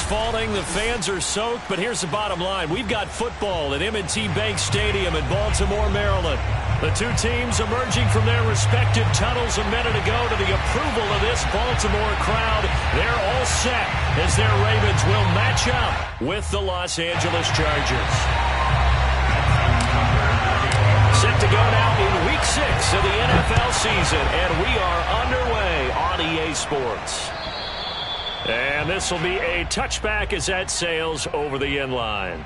falling, the fans are soaked, but here's the bottom line. We've got football at M&T Bank Stadium in Baltimore, Maryland. The two teams emerging from their respective tunnels a minute ago to the approval of this Baltimore crowd. They're all set as their Ravens will match up with the Los Angeles Chargers. Set to go now in Week 6 of the NFL season, and we are underway on EA Sports. And this will be a touchback as that sails over the end line.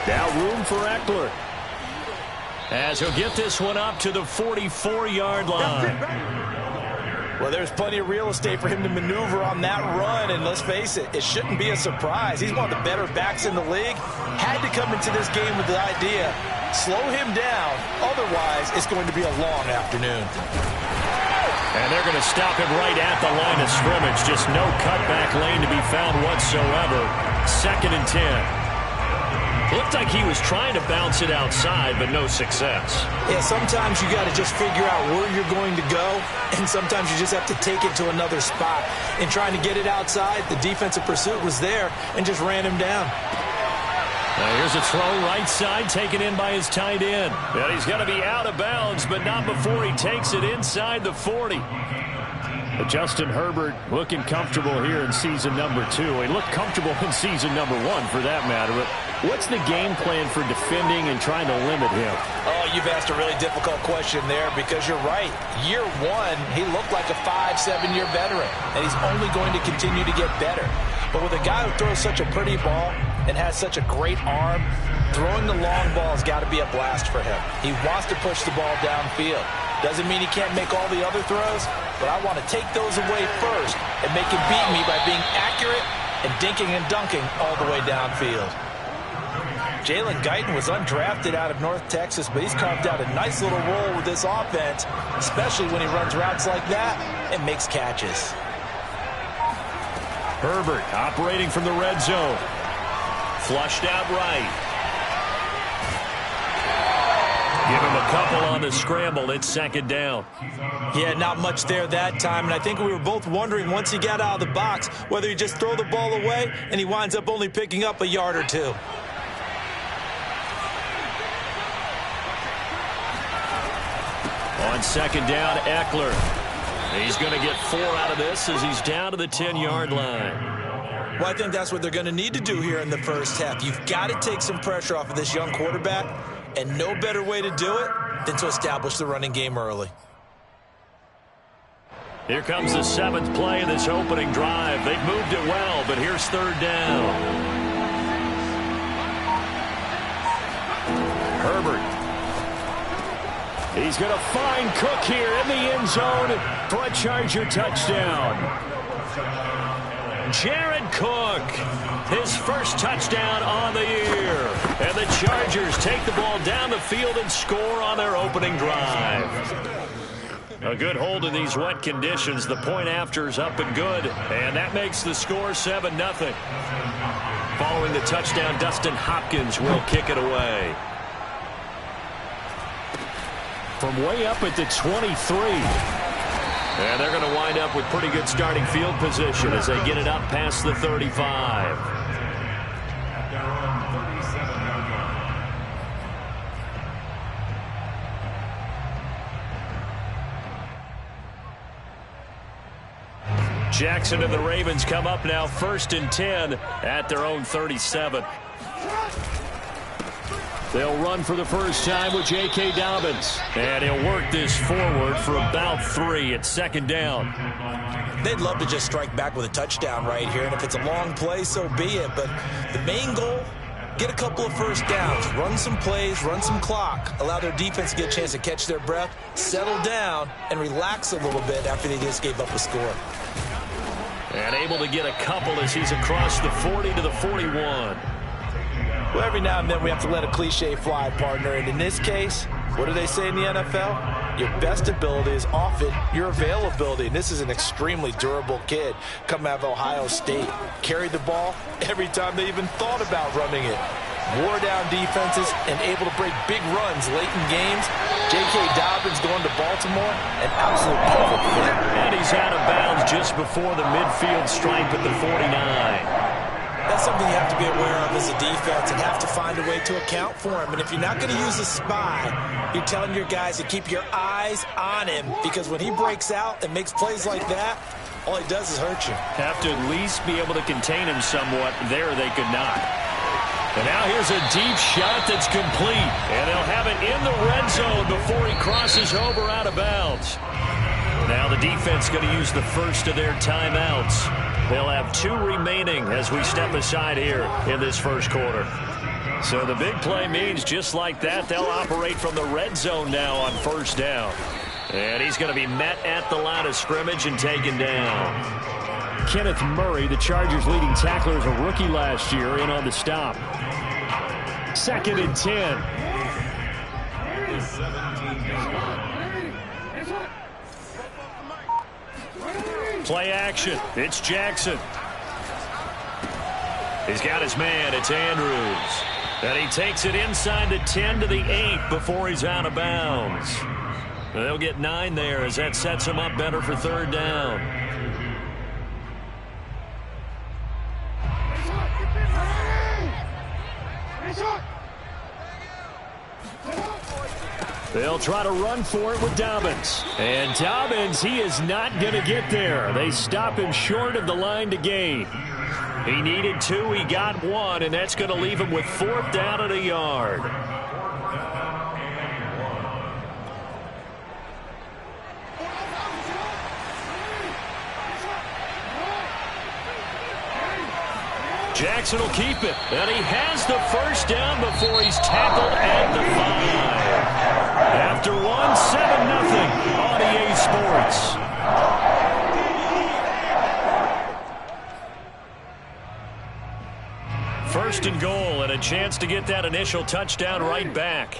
Now room for Eckler, as he'll get this one up to the 44-yard line. Well, there's plenty of real estate for him to maneuver on that run, and let's face it, it shouldn't be a surprise. He's one of the better backs in the league. Had to come into this game with the idea, slow him down, otherwise it's going to be a long afternoon. And they're going to stop him right at the line of scrimmage. Just no cutback lane to be found whatsoever. 2nd and 10. Looked like he was trying to bounce it outside, but no success. Yeah, sometimes you got to just figure out where you're going to go, and sometimes you just have to take it to another spot. In trying to get it outside, the defensive pursuit was there and just ran him down. Now here's a throw right side, taken in by his tight end. Well, he's going to be out of bounds, but not before he takes it inside the 40. But Justin Herbert looking comfortable here in season number 2. He looked comfortable in season number 1, for that matter. But what's the game plan for defending and trying to limit him? Oh, you've asked a really difficult question there, because you're right. Year 1, he looked like a 5-7-year veteran, and he's only going to continue to get better. But with a guy who throws such a pretty ball and has such a great arm, throwing the long ball has got to be a blast for him. He wants to push the ball downfield. Doesn't mean he can't make all the other throws, but I want to take those away first and make him beat me by being accurate and dinking and dunking all the way downfield. Jalen Guyton was undrafted out of North Texas, but he's carved out a nice little role with this offense, especially when he runs routes like that and makes catches. Herbert operating from the red zone. Flushed out right. Give him a couple on the scramble. It's 2nd down. Yeah, not much there that time, and I think we were both wondering once he got out of the box whether he just throw the ball away and he winds up only picking up a yard or two. On 2nd down, Eckler. He's going to get 4 out of this as he's down to the 10-yard line. Well, I think that's what they're going to need to do here in the first half. You've got to take some pressure off of this young quarterback, and no better way to do it than to establish the running game early. Here comes the 7th play of this opening drive. They've moved it well, but here's 3rd down. Herbert. He's going to find Cook here in the end zone for a Charger touchdown. Jared Cook, his first touchdown on the year. And the Chargers take the ball down the field and score on their opening drive. A good hold in these wet conditions. The point after is up and good. And that makes the score 7-0. Following the touchdown, Dustin Hopkins will kick it away. From way up at the 23. And they're going to wind up with pretty good starting field position as they get it up past the 35. Jackson and the Ravens come up now 1st and 10 at their own 37. They'll run for the first time with J.K. Dobbins. And he'll work this forward for about 3 at 2nd down. They'd love to just strike back with a touchdown right here, and if it's a long play, so be it. But the main goal, get a couple of first downs, run some plays, run some clock, allow their defense to get a chance to catch their breath, settle down, and relax a little bit after they just gave up a score. And able to get a couple as he's across the 40 to the 41. Well, every now and then we have to let a cliche fly, partner. And in this case, what do they say in the NFL? Your best ability is often your availability. And this is an extremely durable kid coming out of Ohio State. Carried the ball every time they even thought about running it. Wore down defenses and able to break big runs late in games. J.K. Dobbins going to Baltimore, an absolute perfect fit. And he's out of bounds just before the midfield stripe at the 49. That's something you have to be aware of as a defense and have to find a way to account for him. And if you're not going to use a spy, you're telling your guys to keep your eyes on him, because when he breaks out and makes plays like that, all he does is hurt you. Have to at least be able to contain him somewhat. There they could not. And now here's a deep shot that's complete. And they'll have it in the red zone before he crosses over out of bounds. Now the defense going to use the first of their timeouts. They'll have 2 remaining as we step aside here in this first quarter. So the big play means just like that, they'll operate from the red zone now on first down. And he's going to be met at the line of scrimmage and taken down. Kenneth Murray, the Chargers' leading tackler, is a rookie last year, in on the stop. 2nd and 10. Play action. It's Jackson. He's got his man. It's Andrews. And he takes it inside the 10 to the 8 before he's out of bounds. They'll get 9 there as that sets him up better for third down. They'll try to run for it with Dobbins. And Dobbins, he is not going to get there. They stop him short of the line to gain. He needed 2, he got 1, and that's going to leave him with 4th down and a yard. Jackson will keep it, and he has the first down before he's tackled at the 5. After 1, 7-0 on EA Sports. First and goal, and a chance to get that initial touchdown right back.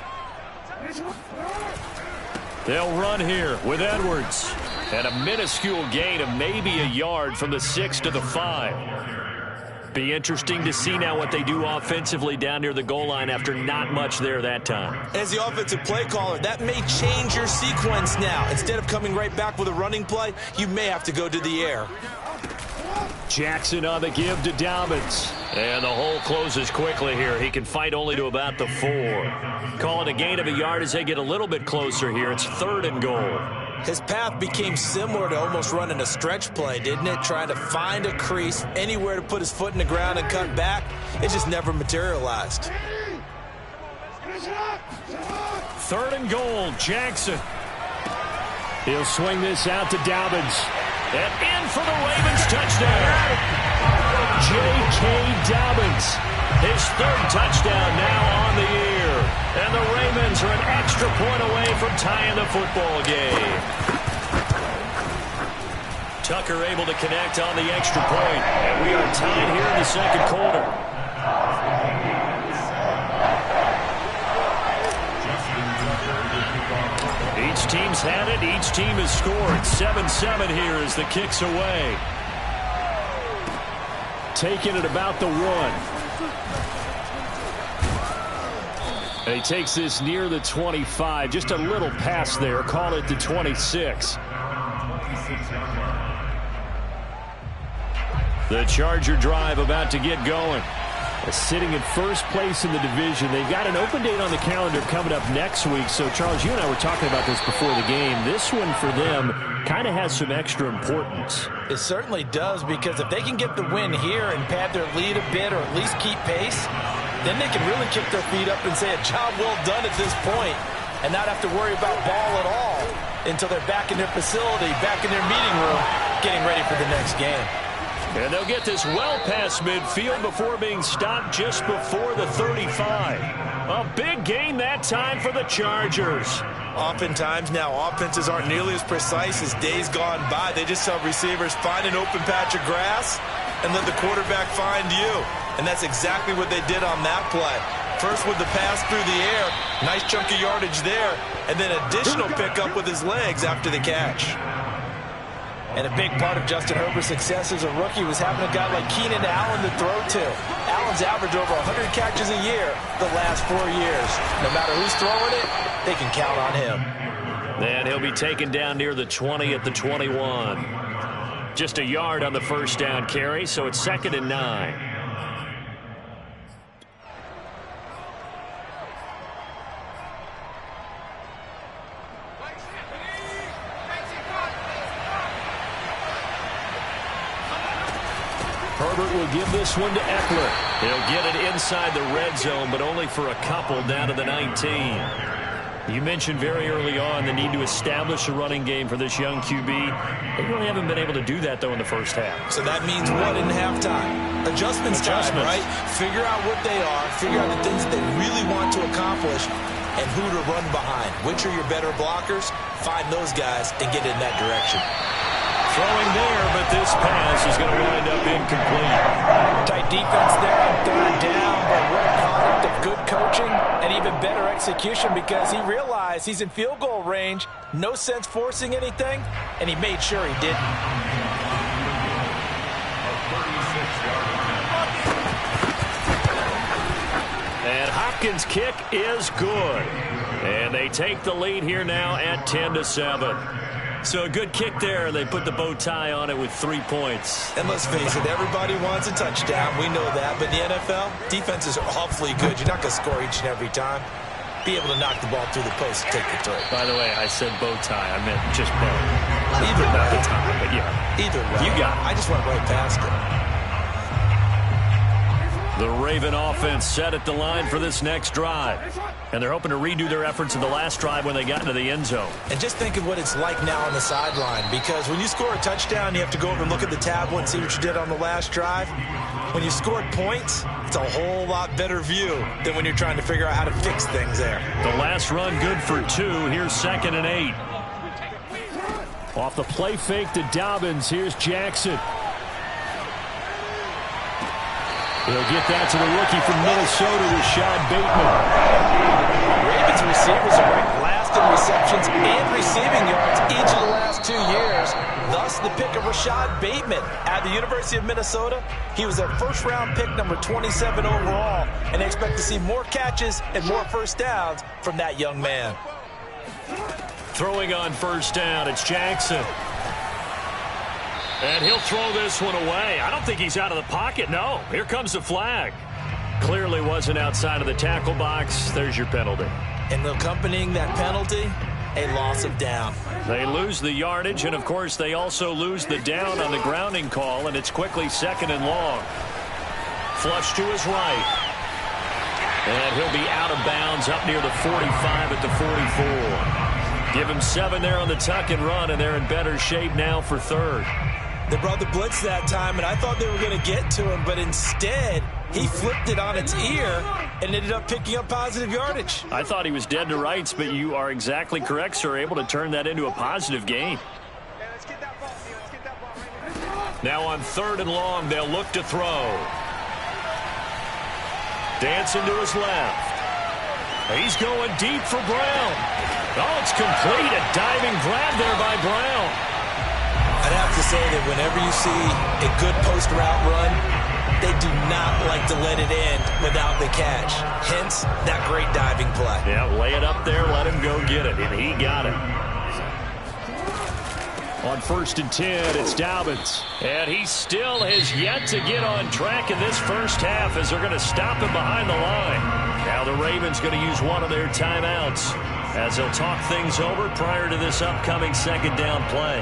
They'll run here with Edwards. And a minuscule gain of maybe a yard from the 6 to the 5. Be interesting to see now what they do offensively down near the goal line after not much there that time. As the offensive play caller, that may change your sequence now. Instead of coming right back with a running play, you may have to go to the air. Jackson on the give to Dobbins. And the hole closes quickly here. He can fight only to about the 4. Call it a gain of a yard as they get a little bit closer here. It's 3rd and goal. His path became similar to almost running a stretch play, didn't it? Trying to find a crease, anywhere to put his foot in the ground and cut back. It just never materialized. 3rd and goal, Jackson. He'll swing this out to Dobbins. And in for the Ravens touchdown. J.K. Dobbins. His 3rd touchdown now on the year. And the Ravens are an extra point away from tying the football game. Tucker able to connect on the extra point. And we are tied here in the second quarter. Each team's had it. Each team has scored. 7-7 here as the kick's away. Taking it about the 1. And he takes this near the 25. Just a little pass there. Call it the 26. The Charger drive about to get going. Sitting in first place in the division. They've got an open date on the calendar coming up next week. So, Charles, you and I were talking about this before the game. This one for them kind of has some extra importance. It certainly does, because if they can get the win here and pad their lead a bit or at least keep pace, then they can really kick their feet up and say a job well done at this point and not have to worry about ball at all until they're back in their facility, back in their meeting room, getting ready for the next game. And they'll get this well past midfield before being stopped just before the 35. A big gain that time for the Chargers. Oftentimes now offenses aren't nearly as precise as days gone by. They just tell receivers, find an open patch of grass and let the quarterback find you. And that's exactly what they did on that play. First with the pass through the air, nice chunk of yardage there, and then additional pickup with his legs after the catch. And a big part of Justin Herbert's success as a rookie was having a guy like Keenan Allen to throw to. Allen's averaged over 100 catches a year the last 4 years. No matter who's throwing it, they can count on him. And he'll be taken down near the 20 at the 21. Just a yard on the first down carry, so it's 2nd and 9. Herbert will give this one to Eckler. He'll get it inside the red zone, but only for a couple down to the 19. You mentioned very early on the need to establish a running game for this young QB. They really haven't been able to do that, though, in the first half. So that means what in halftime? Adjustments time, right? Figure out what they are, figure out the things that they really want to accomplish, and who to run behind. Which are your better blockers? Find those guys and get in that direction. Throwing there, but this pass is going to wind up incomplete. Tight defense there on 3rd down, but what a product of good coaching and even better execution because he realized he's in field goal range. No sense forcing anything, and he made sure he didn't. And Hopkins' kick is good. And they take the lead here now at 10-7. So a good kick there. They put the bow tie on it with 3 points. And let's face it, everybody wants a touchdown. We know that. But in the NFL, defenses are awfully good. You're not going to score each and every time. Be able to knock the ball through the post and take the throw. By the way, I said bow tie. I meant just bow. Either way. Not the tie, but yeah. Either way. You got it. I just went right past it. The Raven offense set at the line for this next drive. And they're hoping to redo their efforts in the last drive when they got into the end zone. And just think of what it's like now on the sideline. Because when you score a touchdown, you have to go over and look at the tablet and see what you did on the last drive. When you scored points, it's a whole lot better view than when you're trying to figure out how to fix things there. The last run good for 2. Here's 2nd and 8. Off the play fake to Dobbins. Here's Jackson. He'll get that to the rookie from Minnesota, Rashad Bateman. Ravens receivers are ranked last in receptions and receiving yards each of the last 2 years. Thus, the pick of Rashad Bateman at the University of Minnesota. He was their first-round pick, number 27 overall, and they expect to see more catches and more first downs from that young man. Throwing on first down, it's Jackson. And he'll throw this one away. I don't think he's out of the pocket. No, here comes the flag. Clearly wasn't outside of the tackle box. There's your penalty. And accompanying that penalty, a loss of down. They lose the yardage, and, of course, they also lose the down on the grounding call, and it's quickly 2nd and long. Flush to his right. And he'll be out of bounds up near the 45 at the 44. Give him 7 there on the tuck and run, and they're in better shape now for 3rd. They brought the blitz that time, and I thought they were going to get to him, but instead he flipped it on its ear and ended up picking up positive yardage. I thought he was dead to rights, but you are exactly correct, sir, able to turn that into a positive gain. Now on 3rd and long, they'll look to throw. Dancing to his left. He's going deep for Brown. Oh, it's complete. A diving grab there by Brown. I'd have to say that whenever you see a good post route run, they do not like to let it end without the catch. Hence, that great diving play. Yeah, lay it up there, let him go get it, and he got it. On 1st and 10, it's Dobbins. And he still has yet to get on track in this first half as they're going to stop him behind the line. Now the Ravens going to use one of their timeouts as they'll talk things over prior to this upcoming 2nd down play.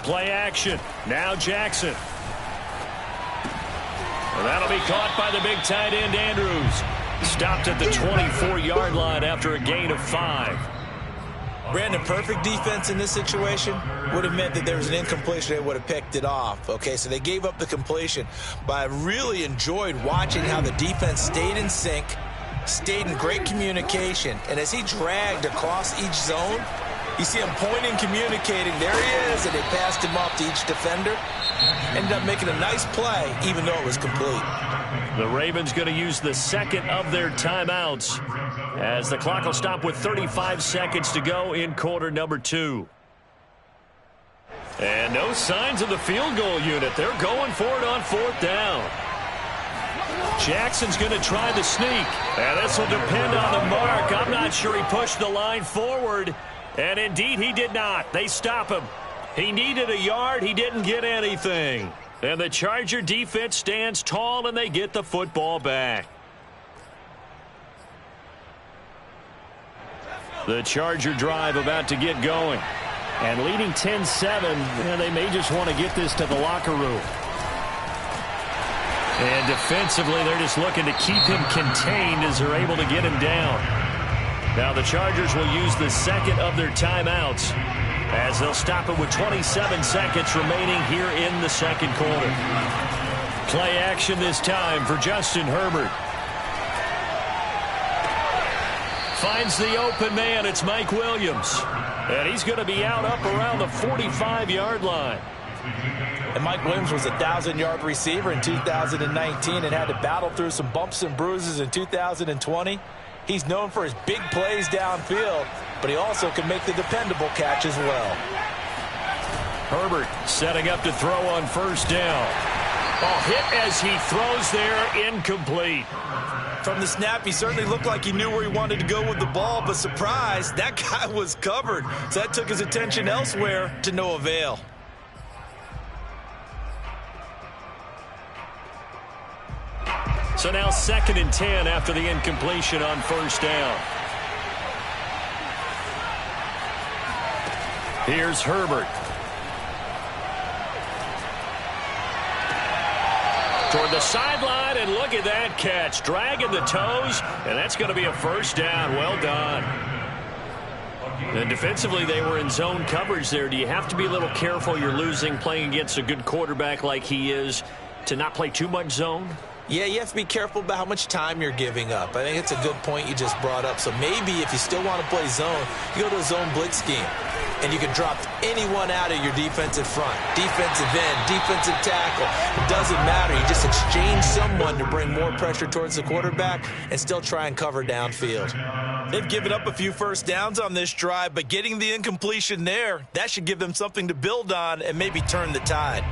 Play action. Now Jackson. And that'll be caught by the big tight end, Andrews. Stopped at the 24-yard line after a gain of 5. Brandon, perfect defense in this situation would have meant that there was an incompletion. They would have picked it off. Okay, so they gave up the completion. But I really enjoyed watching how the defense stayed in sync, stayed in great communication. And as he dragged across each zone, you see him pointing, communicating. There he is, and they passed him off to each defender. Ended up making a nice play, even though it was complete. The Ravens going to use the second of their timeouts as the clock will stop with 35 seconds to go in quarter number 2. And no signs of the field goal unit. They're going for it on 4th down. Jackson's going to try the sneak. And this will depend on the mark. I'm not sure he pushed the line forward. And indeed, he did not. They stop him. He needed a yard. He didn't get anything. And the Charger defense stands tall, and they get the football back. The Charger drive about to get going. And leading 10-7, they may just want to get this to the locker room. And defensively, they're just looking to keep him contained as they're able to get him down. Now the Chargers will use the second of their timeouts as they'll stop it with 27 seconds remaining here in the second quarter. Play action this time for Justin Herbert. Finds the open man. It's Mike Williams. And he's going to be out up around the 45-yard line. And Mike Williams was a 1,000-yard receiver in 2019 and had to battle through some bumps and bruises in 2020. He's known for his big plays downfield, but he also can make the dependable catch as well. Herbert setting up to throw on first down. Hit as he throws there, incomplete. From the snap, he certainly looked like he knew where he wanted to go with the ball, but surprise, that guy was covered. So that took his attention elsewhere to no avail. So now 2nd and 10 after the incompletion on first down. Here's Herbert. Toward the sideline, and look at that catch. Dragging the toes, and that's going to be a first down. Well done. And defensively, they were in zone coverage there. Do you have to be a little careful? You're losing, playing against a good quarterback like he is, to not play too much zone? Yeah, you have to be careful about how much time you're giving up. I think it's a good point you just brought up. So maybe if you still want to play zone, you go to a zone blitz scheme. And you can drop anyone out of your defensive front. Defensive end, defensive tackle. It doesn't matter. You just exchange someone to bring more pressure towards the quarterback and still try and cover downfield. They've given up a few first downs on this drive, but getting the incompletion there, that should give them something to build on and maybe turn the tide.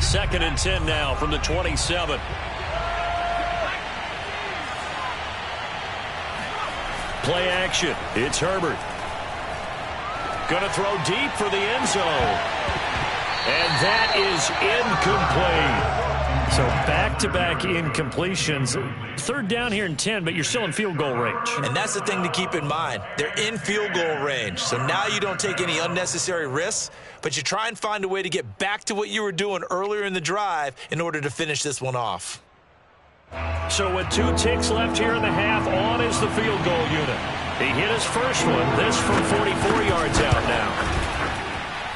2nd and 10 now from the 27. Play action. It's Herbert. Going to throw deep for the end zone. And that is incomplete. So back-to-back incompletions. 3rd down here and 10, but you're still in field goal range. And that's the thing to keep in mind. They're in field goal range. So now you don't take any unnecessary risks, but you try and find a way to get back to what you were doing earlier in the drive in order to finish this one off. So with 2 ticks left here in the half, on is the field goal unit. He hit his first one. This from 44 yards out now.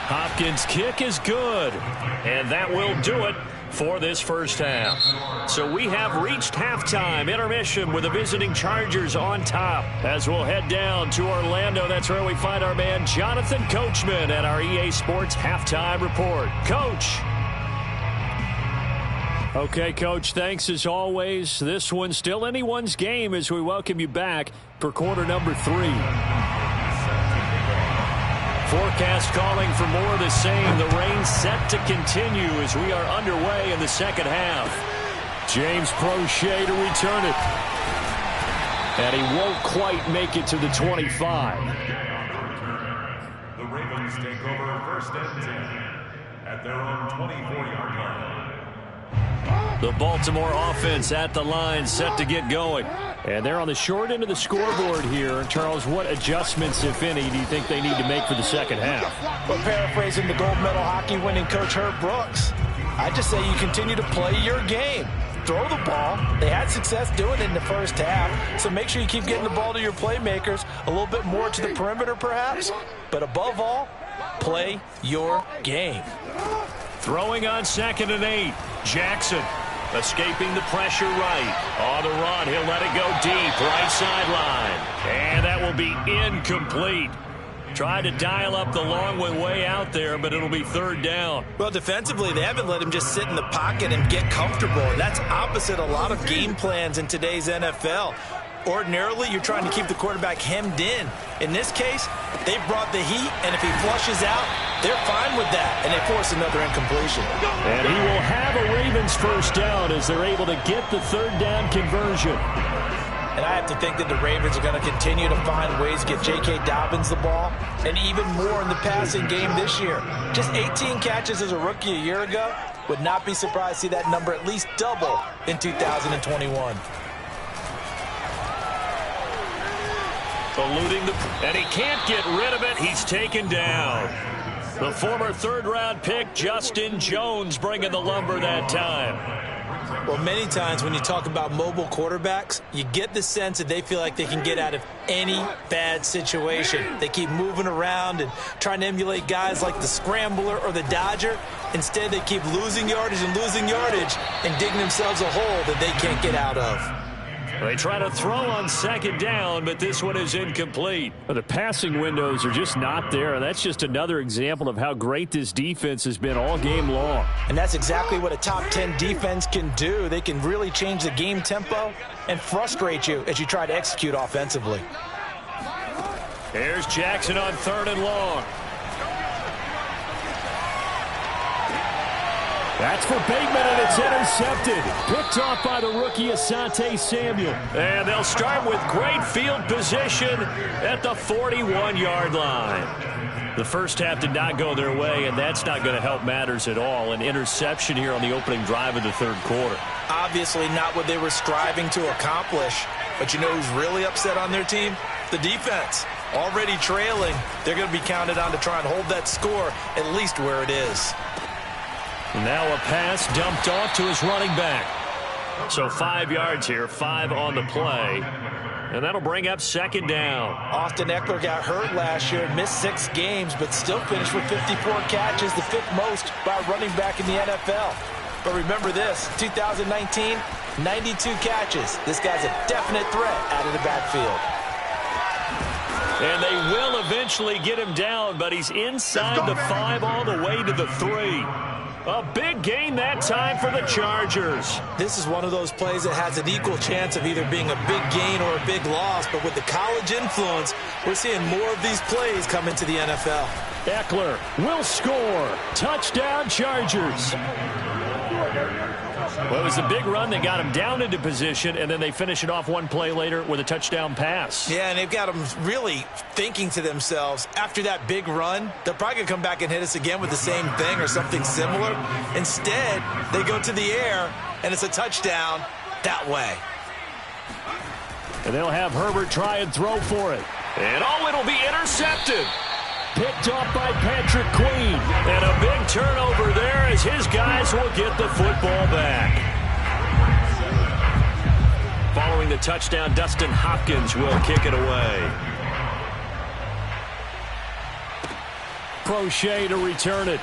Hopkins' kick is good. And that will do it for this first half. So we have reached halftime intermission with the visiting Chargers on top. As we'll head down to Orlando, that's where we find our man Jonathan Coachman at our EA Sports Halftime Report. Coach. Okay, Coach, thanks as always. This one's still anyone's game as we welcome you back for quarter number 3. Forecast calling for more of the same. The rain set to continue as we are underway in the second half. James Prochet to return it. And he won't quite make it to the 25. The Ravens take over 1st and 10 at their own 24-yard line. The Baltimore offense at the line, set to get going. And they're on the short end of the scoreboard here. Charles, what adjustments, if any, do you think they need to make for the second half? Well, paraphrasing the gold medal hockey winning coach Herb Brooks, I just say you continue to play your game. throw the ball. They had success doing it in the first half, so make sure you keep getting the ball to your playmakers, a little bit more to the perimeter perhaps, but above all, play your game. Throwing on 2nd and 8. Jackson escaping the pressure right. On the run, he'll let it go deep, right sideline. And that will be incomplete. Tried to dial up the long way out there, but it'll be 3rd down. Well, defensively, they haven't let him just sit in the pocket and get comfortable. And that's opposite a lot of game plans in today's NFL. Ordinarily, you're trying to keep the quarterback hemmed in. In this case, they brought the heat, and if he flushes out, they're fine with that, and they force another incompletion. And he will have a Ravens 1st down as they're able to get the 3rd down conversion. And I have to think that the Ravens are going to continue to find ways to get J.K. Dobbins the ball, and even more in the passing game this year. Just 18 catches as a rookie a year ago. Would not be surprised to see that number at least double in 2021. Eluding and he can't get rid of it. He's taken down. The former 3rd-round pick, Justin Jones, bringing the lumber that time. Well, many times when you talk about mobile quarterbacks, you get the sense that they feel like they can get out of any bad situation. They keep moving around and trying to emulate guys like the Scrambler or the Dodger. Instead, they keep losing yardage and digging themselves a hole that they can't get out of. They try to throw on 2nd down, but this one is incomplete. The passing windows are just not there. That's just another example of how great this defense has been all game long. And that's exactly what a top 10 defense can do. They can really change the game tempo and frustrate you as you try to execute offensively. Here's Jackson on 3rd and long. That's for Bateman, and it's intercepted. Picked off by the rookie Asante Samuel. And they'll start with great field position at the 41-yard line. The first half did not go their way, and that's not going to help matters at all. An interception here on the opening drive of the 3rd quarter. Obviously not what they were striving to accomplish. But you know who's really upset on their team? The defense. Already trailing, they're going to be counted on to try and hold that score at least where it is. Now a pass dumped off to his running back. So 5 yards here, 5 on the play. And that'll bring up 2nd down. Austin Eckler got hurt last year and missed 6 games, but still finished with 54 catches, the 5th most by a running back in the NFL. But remember this, 2019, 92 catches. This guy's a definite threat out of the backfield. And they will eventually get him down, but he's inside the 5 all the way to the 3. A big gain that time for the Chargers. This is one of those plays that has an equal chance of either being a big gain or a big loss, but with the college influence, we're seeing more of these plays come into the NFL. Eckler will score. Touchdown, Chargers. Well, it was a big run that got him down into position, and then they finish it off one play later with a touchdown pass. Yeah, and they've got them really thinking to themselves, after that big run, they're probably going to come back and hit us again with the same thing or something similar. Instead, they go to the air, and it's a touchdown that way. And they'll have Herbert try and throw for it. And it'll be intercepted. Picked off by Patrick Queen. And a big turnover there as his guys will get the football back. Following the touchdown, Dustin Hopkins will kick it away. Crochet to return it.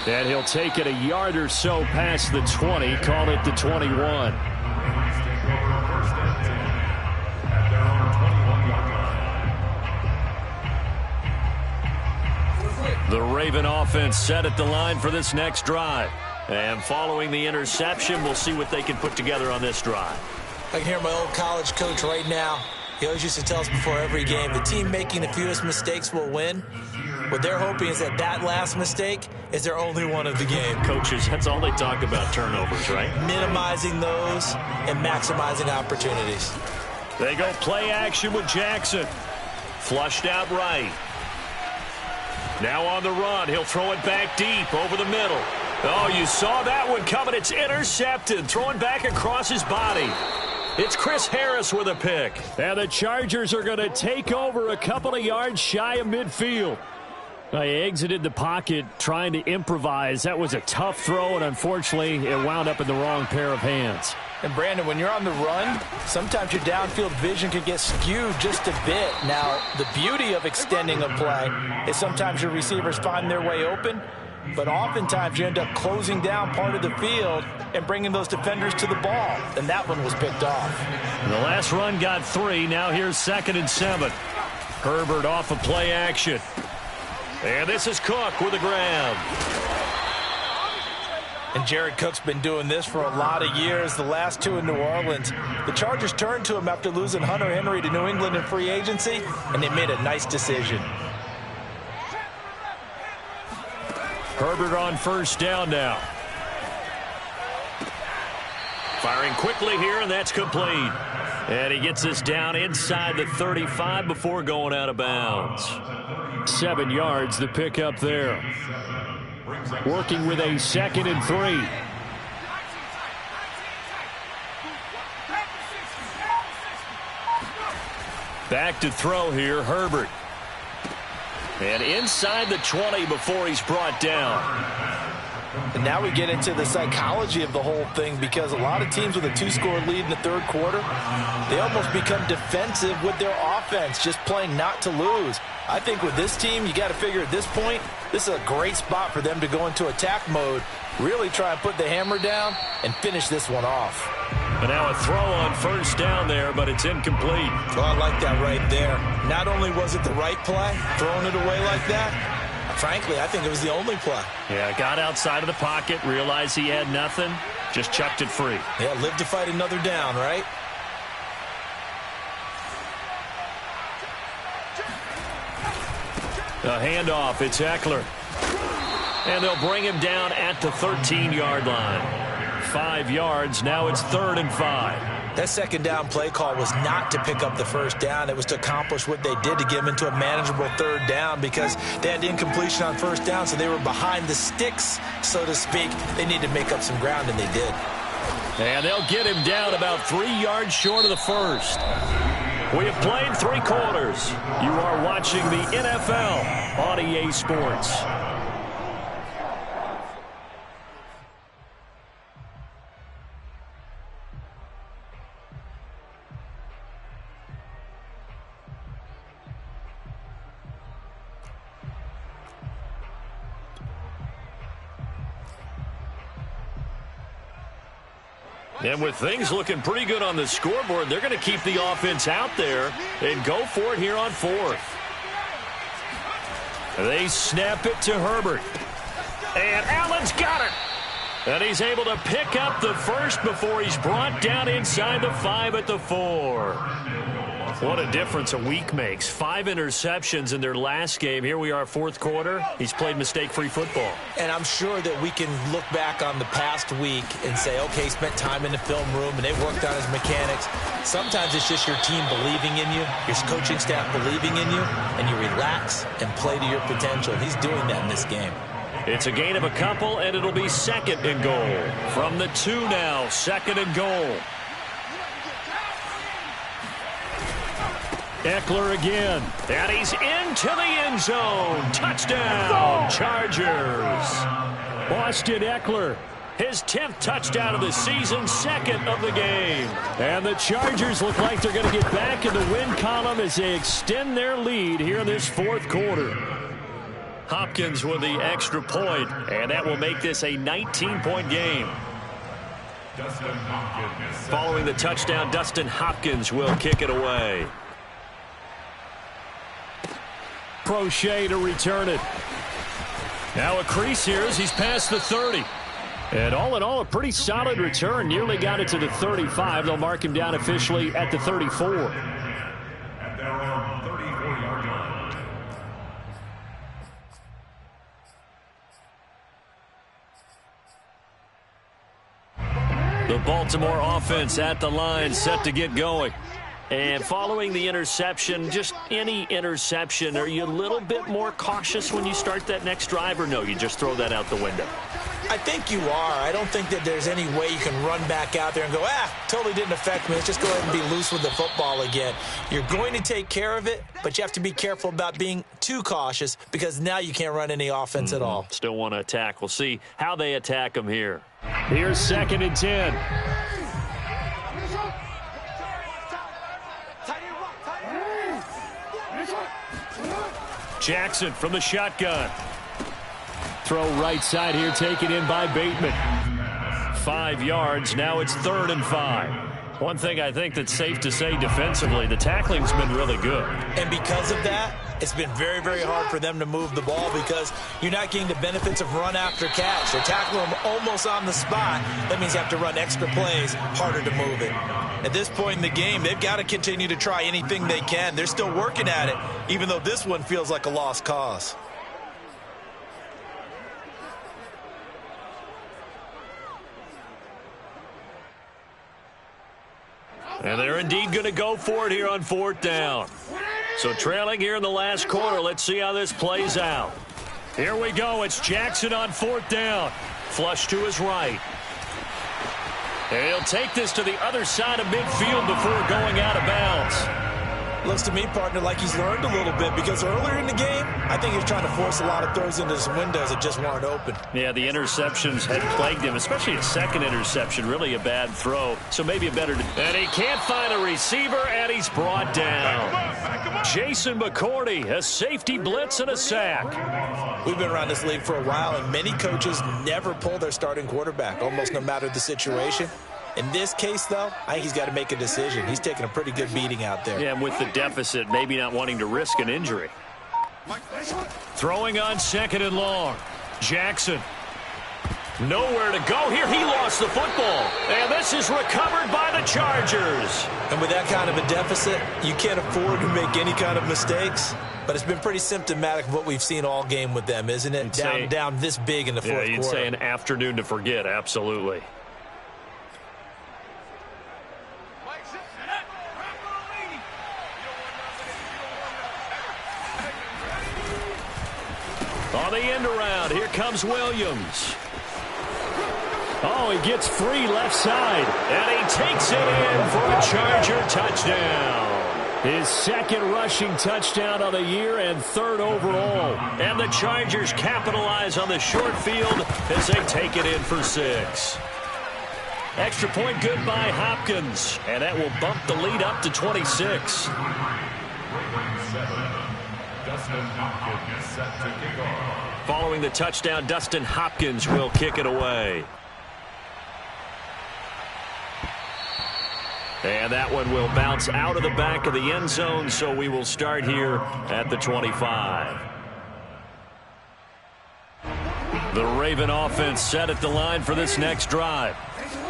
And he'll take it a yard or so past the 20, call it the 21. The Raven offense set at the line for this next drive. And following the interception, we'll see what they can put together on this drive. I can hear my old college coach right now. He always used to tell us before every game, the team making the fewest mistakes will win. What they're hoping is that that last mistake is their only one of the game. Coaches, that's all they talk about, turnovers, right? Minimizing those and maximizing opportunities. They go play action with Jackson. Flushed out right. Now on the run, he'll throw it back deep over the middle. Oh, you saw that one coming. It's intercepted, throwing back across his body. It's Chris Harris with a pick. And the Chargers are going to take over a couple of yards shy of midfield. He exited the pocket trying to improvise. That was a tough throw, and unfortunately, it wound up in the wrong pair of hands. And, Brandon, when you're on the run, sometimes your downfield vision can get skewed just a bit. Now, the beauty of extending a play is sometimes your receivers find their way open, but oftentimes you end up closing down part of the field and bringing those defenders to the ball, and that one was picked off. And the last run got 3. Now here's 2nd and 7. Herbert off of play action. And this is Cook with the grab. And Jared Cook's been doing this for a lot of years, the last 2 in New Orleans. The Chargers turned to him after losing Hunter Henry to New England in free agency, and they made a nice decision. Herbert on 1st down now. Firing quickly here, and that's complete. And he gets this down inside the 35 before going out of bounds. 7 yards, the pickup there. Working with a 2nd and 3. Back to throw here, Herbert. And inside the 20 before he's brought down. And now we get into the psychology of the whole thing, because a lot of teams with a 2-score lead in the 3rd quarter, they almost become defensive with their offense, just playing not to lose. I think with this team, you got to figure at this point, this is a great spot for them to go into attack mode, really try and put the hammer down and finish this one off. And now a throw on 1st down there, but it's incomplete. Well, I like that right there. Not only was it the right play, throwing it away like that, frankly, I think it was the only play. Yeah, got outside of the pocket, realized he had nothing, just chucked it free. Yeah, live to fight another down, right? A handoff, it's Eckler. And they'll bring him down at the 13-yard line. 5 yards, now it's 3rd and 5. That 2nd down play call was not to pick up the 1st down. It was to accomplish what they did to get them into a manageable 3rd down, because they had incompletion on 1st down, so they were behind the sticks, so to speak. They needed to make up some ground, and they did. And they'll get him down about 3 yards short of the 1st. We have played 3 quarters. You are watching the NFL on EA Sports. And with things looking pretty good on the scoreboard, they're going to keep the offense out there and go for it here on 4th. They snap it to Herbert. And Allen's got it. And he's able to pick up the 1st before he's brought down inside the 5 at the 4. What a difference a week makes. 5 interceptions in their last game. Here we are, 4th quarter. He's played mistake-free football. And I'm sure that we can look back on the past week and say, okay, he spent time in the film room and they worked on his mechanics. Sometimes it's just your team believing in you, your coaching staff believing in you, and you relax and play to your potential. He's doing that in this game. It's a gain of a couple, and it'll be 2nd and goal. From the 2 now, 2nd and goal. Eckler again, and he's into the end zone. Touchdown, Chargers. Austin Eckler, his 10th touchdown of the season, 2nd of the game. And the Chargers look like they're going to get back in the win column as they extend their lead here in this 4th quarter. Hopkins with the extra point, and that will make this a 19-point game. Following the touchdown, Dustin Hopkins will kick it away. Prochet to return it. Now a crease here as he's past the 30. And all in all, a pretty solid return. Nearly got it to the 35. They'll mark him down officially at the 34. At their own 34-yard line. The Baltimore offense at the line, set to get going. And following the interception, just any interception, are you a little bit more cautious when you start that next drive, or no, you just throw that out the window? I think you are. I don't think that there's any way you can run back out there and go, totally didn't affect me. Let's just go ahead and be loose with the football again. You're going to take care of it, but you have to be careful about being too cautious because now you can't run any offense at all. Still want to attack. We'll see how they attack them here. Here's 2nd and 10. Jackson from the shotgun. Throw right side here, taken in by Bateman. 5 yards. Now it's 3rd and 5. One thing I think that's safe to say defensively, the tackling's been really good. And because of that, it's been very, very hard for them to move the ball because you're not getting the benefits of run after catch. They're tackling them almost on the spot. That means you have to run extra plays, harder to move it. At this point in the game, they've got to continue to try anything they can. They're still working at it, even though this one feels like a lost cause. And they're indeed going to go for it here on 4th down. So trailing here in the last quarter, let's see how this plays out. Here we go. It's Jackson on 4th down. Flush to his right. And he'll take this to the other side of midfield before going out of bounds. Looks to me, partner, like he's learned a little bit because earlier in the game, I think he was trying to force a lot of throws into some windows that just weren't open. Yeah, the interceptions had plagued him, especially a second interception, really a bad throw. So maybe a better... And he can't find a receiver, and he's brought down. Jason McCourty, a safety blitz and a sack. We've been around this league for a while, and many coaches never pull their starting quarterback, almost no matter the situation. In this case, though, I think he's got to make a decision. He's taking a pretty good beating out there. Yeah, and with the deficit, maybe not wanting to risk an injury. Throwing on 2nd and long. Jackson. Nowhere to go here. He lost the football. And this is recovered by the Chargers. And with that kind of a deficit, you can't afford to make any kind of mistakes. But it's been pretty symptomatic of what we've seen all game with them, isn't it? Down this big in the fourth quarter. Yeah, you'd say an afternoon to forget, absolutely. On the end around, here comes Williams. Oh, he gets free left side, and he takes it in for a Charger touchdown. His 2nd rushing touchdown of the year and 3rd overall. And the Chargers capitalize on the short field as they take it in for 6. Extra point good by Hopkins, and that will bump the lead up to 26. Following the touchdown, Dustin Hopkins will kick it away. And that one will bounce out of the back of the end zone, so we will start here at the 25. The Raven offense set at the line for this next drive.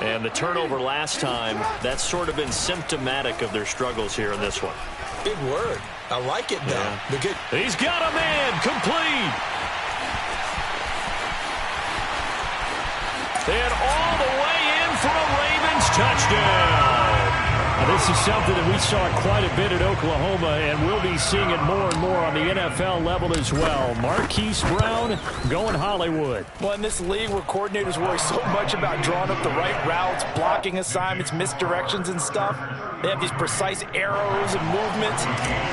And the turnover last time, that's sort of been symptomatic of their struggles here in this one. Big word. I like it, though. Yeah. He's got a man complete. And all the way in for a Ravens touchdown. This is something that we saw quite a bit at Oklahoma, and we'll be seeing it more and more on the NFL level as well. Marquise Brown going Hollywood. Well, in this league where coordinators worry so much about drawing up the right routes, blocking assignments, misdirections and stuff, they have these precise arrows and movements.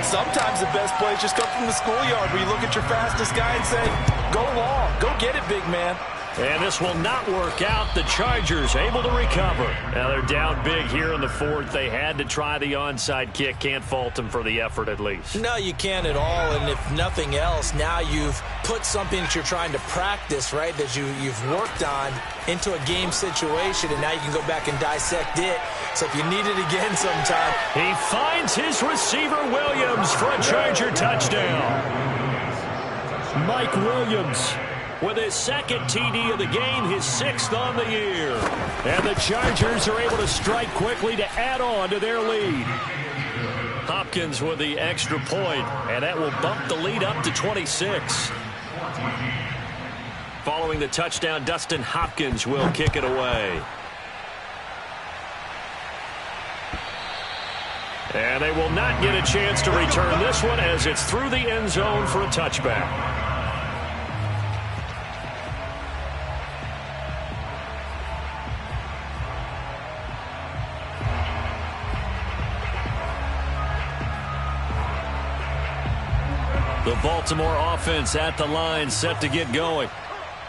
Sometimes the best plays just come from the schoolyard where you look at your fastest guy and say, go long, go get it, big man. And this will not work out. The Chargers able to recover. Now they're down big here in the 4th. They had to try the onside kick. Can't fault them for the effort at least. No, you can't at all. And if nothing else, now you've put something that you're trying to practice, right, that you've worked on into a game situation, and now you can go back and dissect it. So if you need it again sometime. He finds his receiver Williams for a Charger touchdown. Mike Williams with his 2nd TD of the game, his 6th on the year. And the Chargers are able to strike quickly to add on to their lead. Hopkins with the extra point, and that will bump the lead up to 26. Following the touchdown, Dustin Hopkins will kick it away. And they will not get a chance to return this one as it's through the end zone for a touchback. The Baltimore offense at the line, set to get going.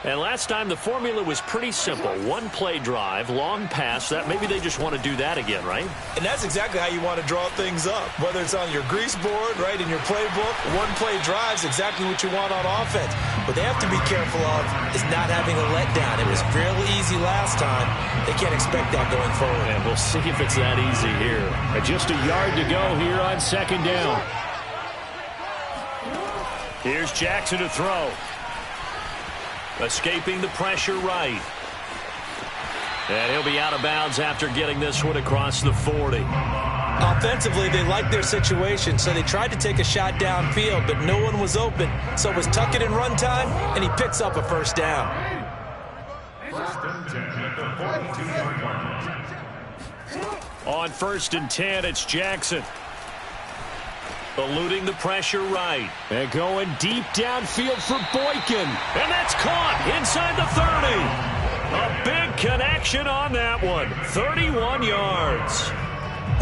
And last time the formula was pretty simple. One play drive, long pass. That maybe they just want to do that again, right? And that's exactly how you want to draw things up. Whether it's on your grease board, right, in your playbook, one play drive is exactly what you want on offense. What they have to be careful of is not having a letdown. It was fairly easy last time. They can't expect that going forward. And we'll see if it's that easy here. Just a yard to go here on second down. Here's Jackson to throw. Escaping the pressure right. And he'll be out of bounds after getting this one across the 40. Offensively, they liked their situation, so they tried to take a shot downfield, but no one was open. So it was tuck it in run time, and he picks up a first down. First and 10 at the 42-yard line. On 1st and 10, it's Jackson. Eluding the pressure right. And going deep downfield for Boykin. And that's caught inside the 30. A big connection on that one. 31 yards.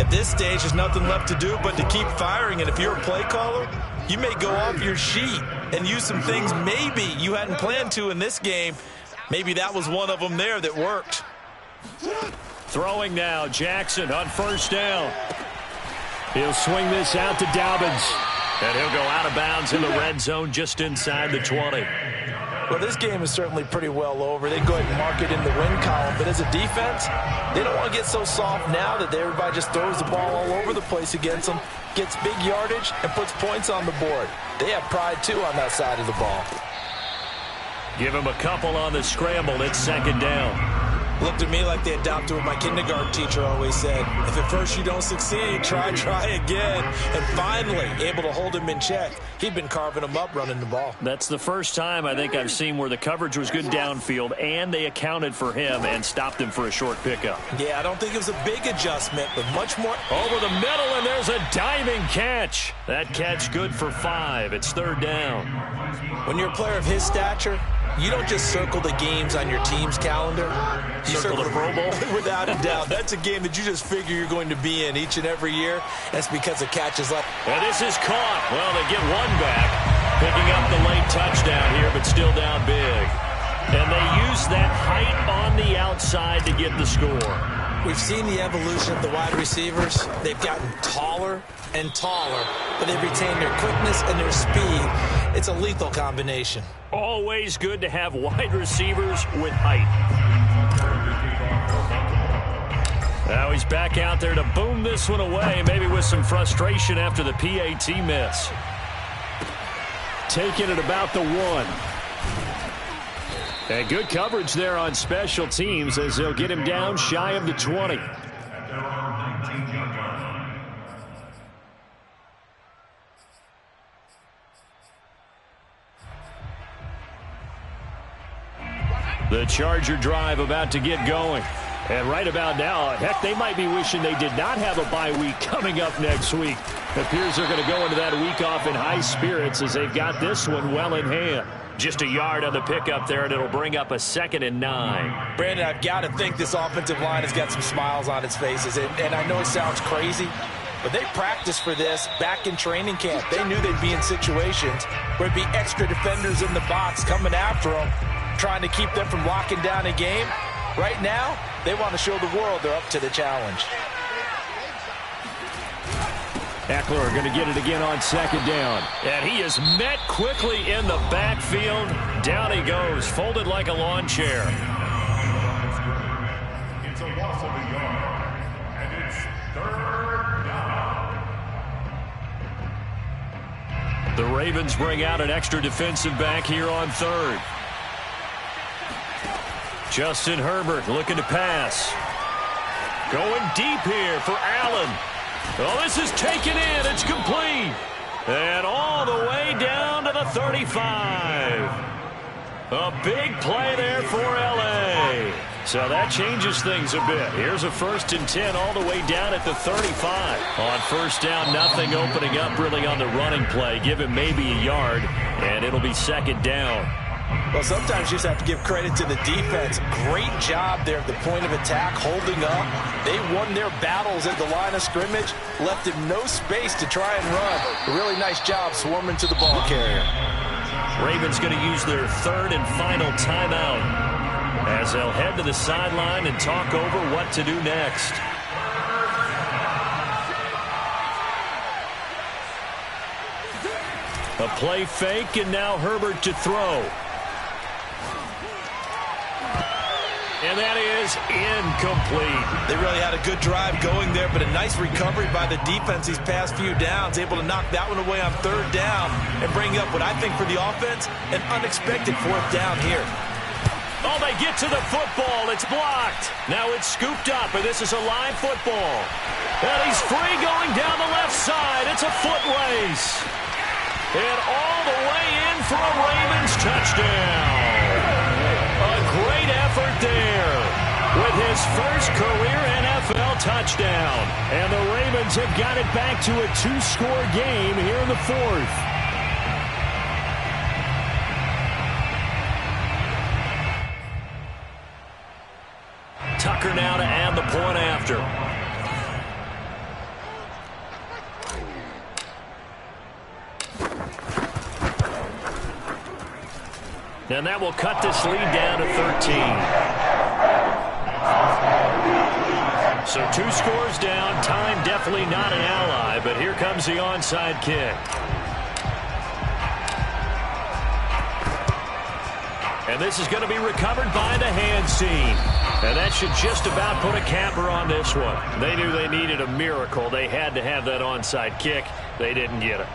At this stage, there's nothing left to do but to keep firing. And if you're a play caller, you may go off your sheet and use some things maybe you hadn't planned to in this game. Maybe that was one of them there that worked. Throwing now, Jackson on 1st down. He'll swing this out to Dobbins. And he'll go out of bounds in the red zone just inside the 20. Well, this game is certainly pretty well over. They go ahead and mark it in the win column. But as a defense, they don't want to get so soft now that everybody just throws the ball all over the place against them, gets big yardage, and puts points on the board. They have pride, too, on that side of the ball. Give him a couple on the scramble. It's 2nd down. Looked at me like they adopted what my kindergarten teacher always said. If at first you don't succeed, try again. And finally, able to hold him in check. He'd been carving him up running the ball. That's the first time I think I've seen where the coverage was good downfield and they accounted for him and stopped him for a short pickup. Yeah, I don't think it was a big adjustment, but much more. Over the middle, and there's a diving catch. That catch good for 5. It's 3rd down. When you're a player of his stature, you don't just circle the games on your team's calendar. You circle the Pro Bowl. Without a doubt. That's a game that you just figure you're going to be in each and every year. That's because of catches like. And this is caught. Well, they get one back. Picking up the late touchdown here, but still down big. And they use that height on the outside to get the score. We've seen the evolution of the wide receivers. They've gotten taller and taller, but they've retained their quickness and their speed. It's a lethal combination. Always good to have wide receivers with height. Now he's back out there to boom this one away, maybe with some frustration after the PAT miss. Taking it about the 1. And good coverage there on special teams as they'll get him down shy of the 20. At their own 19-yard line. The Charger drive about to get going. And right about now, heck, they might be wishing they did not have a bye week coming up next week. It appears they're going to go into that week off in high spirits as they've got this one well in hand. Just a yard on the pickup there, and it'll bring up a 2nd and 9. Brandon, I've got to think this offensive line has got some smiles on its faces. And I know it sounds crazy, but they practiced for this back in training camp. They knew they'd be in situations where it'd be extra defenders in the box coming after them, trying to keep them from locking down a game. Right now, they want to show the world they're up to the challenge. Eckler going to get it again on 2nd down. And he is met quickly in the backfield. Down he goes, folded like a lawn chair. It's a loss of a yard, and it's 3rd down. The Ravens bring out an extra defensive back here on 3rd. Justin Herbert looking to pass. Going deep here for Allen. Oh, this is taken in. It's complete. And all the way down to the 35. A big play there for L.A. So that changes things a bit. Here's a 1st and 10 all the way down at the 35. On first down, nothing opening up really on the running play. Give him maybe a yard, and it'll be 2nd down. Well, sometimes you just have to give credit to the defense. Great job there at the point of attack, holding up. They won their battles at the line of scrimmage, left him no space to try and run. A really nice job swarming to the ball carrier. Ravens going to use their 3rd and final timeout as they'll head to the sideline and talk over what to do next. A play fake, and now Herbert to throw. And that is incomplete. They really had a good drive going there, but a nice recovery by the defense these past few downs, able to knock that one away on 3rd down and bring up what I think for the offense, an unexpected 4th down here. Oh, they get to the football. It's blocked. Now it's scooped up, and this is a live football. And he's free going down the left side. It's a foot race. And all the way in for a Ravens touchdown. A great effort there with his first career NFL touchdown. And the Ravens have got it back to a 2-score game here in the 4th. Tucker now to add the point after. And that will cut this lead down to 13. So 2 scores down. Time definitely not an ally, but here comes the onside kick. And this is going to be recovered by the hands team. And that should just about put a capper on this one. They knew they needed a miracle. They had to have that onside kick. They didn't get it.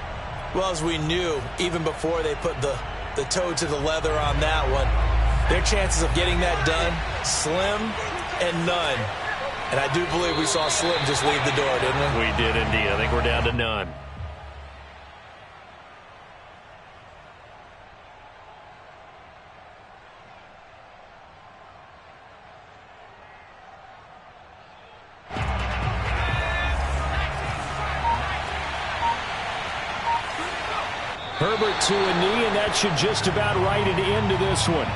Well, as we knew, even before they put the toe to the leather on that one, their chances of getting that done, slim and none. And I do believe we saw Slim just leave the door, didn't we? We did indeed. I think we're down to none. Herbert to a knee, and that should just about write it into this one.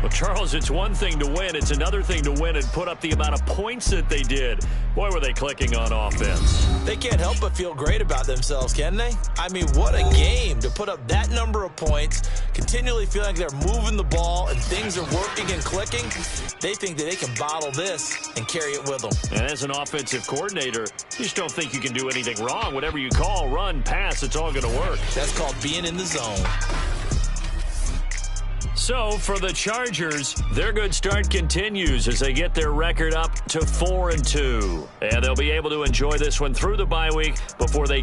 Well, Charles, it's one thing to win. It's another thing to win and put up the amount of points that they did. Boy, were they clicking on offense. They can't help but feel great about themselves, can they? I mean, what a game to put up that number of points, continually feeling like they're moving the ball and things are working and clicking. They think that they can bottle this and carry it with them. And as an offensive coordinator, you just don't think you can do anything wrong. Whatever you call, run, pass, it's all going to work. That's called being in the zone. So, for the Chargers, their good start continues as they get their record up to 4-2. And they'll be able to enjoy this one through the bye week before they